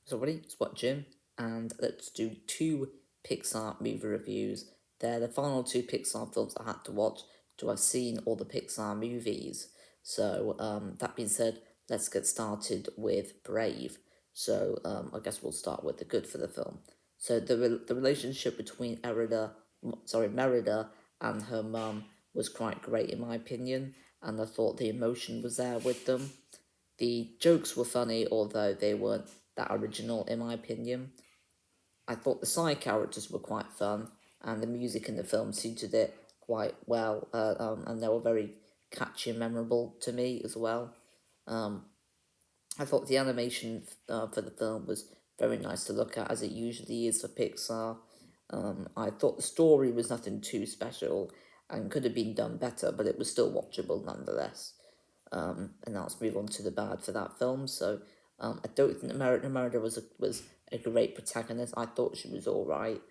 So ready? Let's watch Jim, and let's do two Pixar movie reviews. They're the final two Pixar films I had to watch to have seen all the Pixar movies. So that being said, let's get started with Brave. So I guess we'll start with the good for the film. So the relationship between Merida and her mum was quite great in my opinion, and I thought the emotion was there with them. The jokes were funny, although they weren't that original in my opinion. I thought the side characters were quite fun, and the music in the film suited it quite well, and they were very catchy and memorable to me as well. Um, I thought the animation for the film was very nice to look at, as it usually is for Pixar. I thought the story was nothing too special and could have been done better, but it was still watchable nonetheless. And now let's move on to the bad for that film. So I don't think Merida was a great protagonist. I thought she was all right,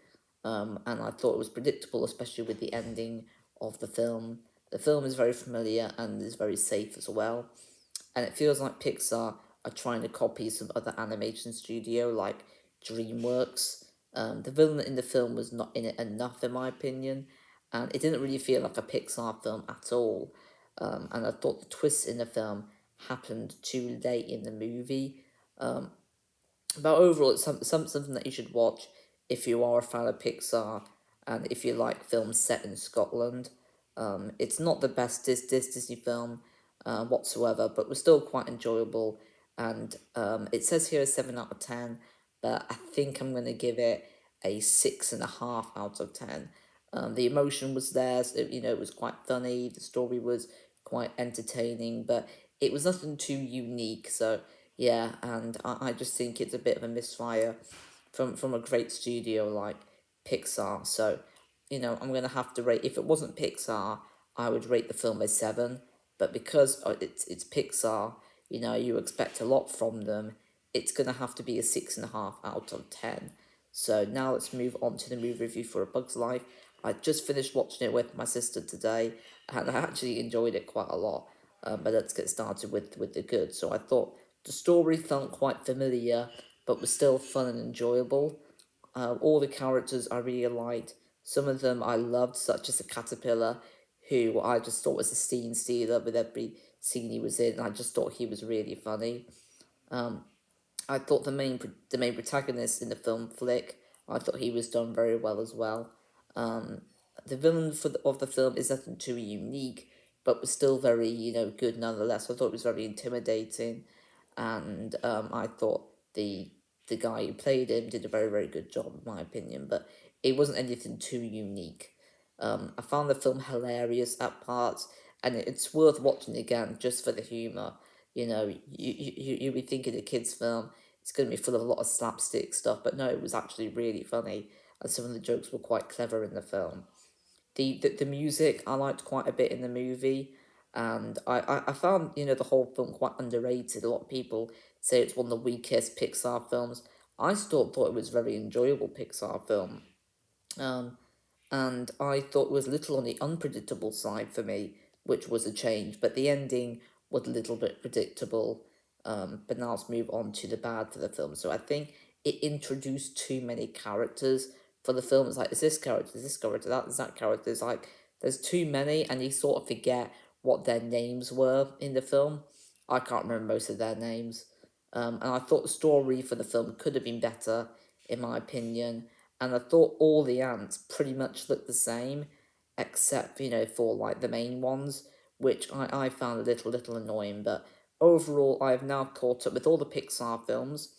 and I thought it was predictable, especially with the ending of the film. The film is very familiar and is very safe as well, and it feels like Pixar are trying to copy some other animation studio like DreamWorks. The villain in the film was not in it enough, in my opinion, and it didn't really feel like a Pixar film at all. And I thought the twists in the film happened too late in the movie. But overall, it's something that you should watch if you are a fan of Pixar and if you like films set in Scotland. It's not the best Disney film whatsoever, but was still quite enjoyable. And it says here a 7 out of 10, but I think I'm gonna give it a 6.5 out of 10. The emotion was there, so, it was quite funny. The story was quite entertaining, but it was nothing too unique. So yeah, and I just think it's a bit of a misfire from a great studio like Pixar. So, I'm gonna have to rate. If it wasn't Pixar, I would rate the film a 7. But because it's Pixar, you expect a lot from them. It's gonna have to be a 6.5 out of 10. So now let's move on to the movie review for A Bug's Life. I just finished watching it with my sister today, and I actually enjoyed it quite a lot. But let's get started with the good. So I thought the story felt quite familiar, but was still fun and enjoyable. All the characters I really liked. Some of them I loved, such as the caterpillar, who I just thought was a scene stealer with every scene he was in. I just thought he was really funny. I thought the main protagonist in the film Flick, I thought he was done very well as well. Um, the villain of the film is nothing too unique, but was still very good nonetheless. I thought it was very intimidating, and I thought the guy who played him did a very good job in my opinion. But it wasn't anything too unique. I found the film hilarious at parts, and it's worth watching again just for the humor. You'd be thinking a kids' film, it's going to be full of a lot of slapstick stuff, but no, it was actually really funny, and some of the jokes were quite clever in the film. The music I liked quite a bit in the movie, and I found the whole film quite underrated. A lot of people say it's one of the weakest Pixar films. I still thought it was a very enjoyable Pixar film. Um, and I thought it was a little on the unpredictable side for me, which was a change. But the ending was a little bit predictable. But now let's move on to the bad for the film. So I think it introduced too many characters for the film. It's like, is this character, that is that character. It's like, there's too many, and you sort of forget what their names were in the film. I can't remember most of their names. And I thought the story for the film could have been better, in my opinion. And I thought all the ants pretty much looked the same, except for like the main ones, which I found a little annoying. But overall, I have now caught up with all the Pixar films,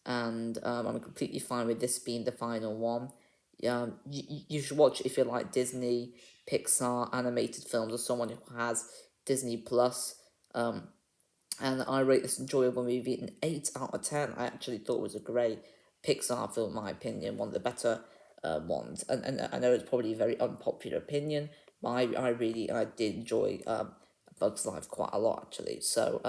and I'm completely fine with this being the final one. You should watch it if you like Disney, Pixar animated films, or someone who has Disney Plus. And I rate this enjoyable movie an 8 out of 10. I actually thought it was a great Pixar film, in my opinion, one of the better ones. And I know it's probably a very unpopular opinion, but I did enjoy Bugs Life quite a lot actually. So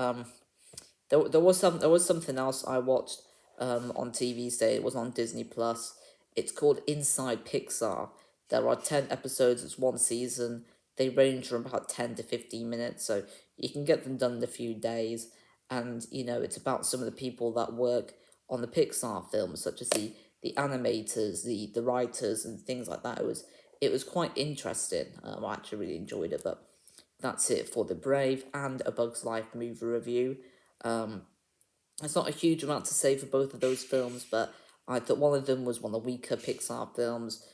there was something else I watched on TV today. It was on Disney Plus. It's called Inside Pixar. There are 10 episodes. It's one season. They range from about 10 to 15 minutes, so you can get them done in a few days. And it's about some of the people that work on the Pixar films, such as the animators, the writers, and things like that. It was quite interesting. I actually really enjoyed it. But that's it for The Brave and A Bug's Life movie review. Um, there's not a huge amount to say for both of those films, but I thought one of them was one of the weaker Pixar films,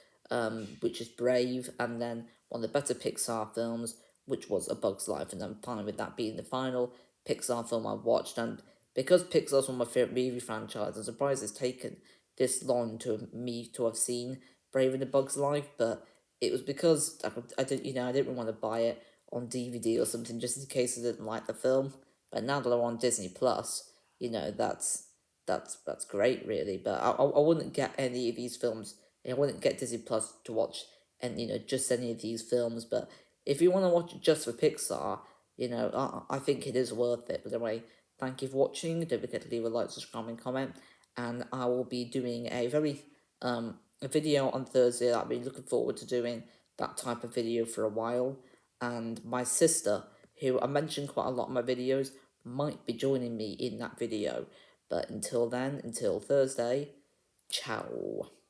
which is Brave, and then one of the better Pixar films, which was A Bug's Life, and I'm fine with that being the final Pixar film I watched. And because Pixar's one of my favorite movie franchises, I'm surprised it's taken this long to me to have seen Brave and the Bug's Life, but it was because I didn't, I didn't really want to buy it on DVD or something just in case I didn't like the film. But now that I'm on Disney Plus, that's great, really. But I wouldn't get any of these films. I wouldn't get Disney Plus to watch, and just any of these films. But if you want to watch it just for Pixar, I think it is worth it. But anyway, thank you for watching. Don't forget to leave a like, subscribe, and comment. And I will be doing a video on Thursday that I've been looking forward to doing that type of video for a while. And my sister, who I mentioned quite a lot in my videos, might be joining me in that video. But until then, until Thursday, ciao.